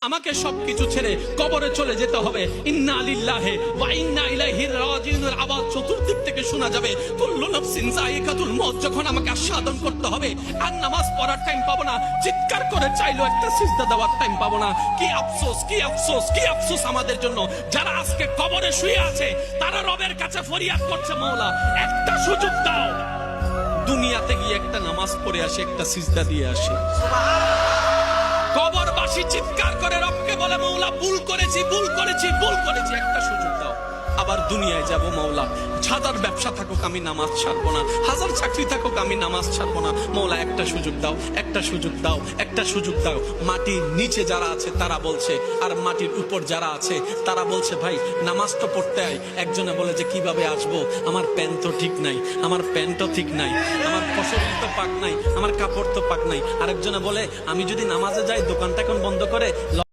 আমাকে সবকিছু ছেড়ে কবরে চলে যেতে হবে। ইন্না লিল্লাহি ওয়া ইন্না ইলাইহি রাজিউনের আওয়াজ চতুর্দিক থেকে শোনা যাবে। কুল্লু নাফসিন যায়িকাতুল মউত যখন আমাকে আস্বাদন করতে হবে, আর নামাজ পড়ার টাইম পাবো না, চিৎকার করে চাইলো একটা সিজদা দেওয়ার টাইম পাবো না। কি আফসোস, কি আফসোস, কি আফসোস আমাদের জন্য যারা আজকে কবরে শুয়ে আছে, তারা রবের কাছে ফরিয়াদ করছে, মাওলা একটা সুযোগ দাও, দুনিয়াতে গিয়ে একটা নামাজ পড়ে আসে, একটা সিজদা দিয়ে আসে। কবরবাসী চিৎকার করে রবকে বলে, মাওলা ভুল করেছি, ভুল করেছি, ভুল করেছি, একটা সুযোগ দাও। আবার দুনিয়ায় যাব, মাওলা হাজার ব্যবসা থাকুক আমি নামাজ ছাড়বো না, হাজার চাকরি থাকুক আমি নামাজ ছাড়বো না, মাওলা একটা সুযোগ দাও, একটা সুযোগ দাও, একটা সুযোগ দাও। মাটির নিচে যারা আছে তারা বলছে, আর মাটির উপর যারা আছে তারা বলছে, ভাই নামাজ তো পড়তে আয়। একজনে বলে যে কিভাবে আসবো, আমার প্যান্ট তো ঠিক নাই, আমার প্যান্টও ঠিক নাই, আমার শরীর তো পাক নাই, আমার কাপড় তো পাক নাই। আরেকজনে বলে, আমি যদি নামাজে যাই দোকানটা এখন বন্ধ করে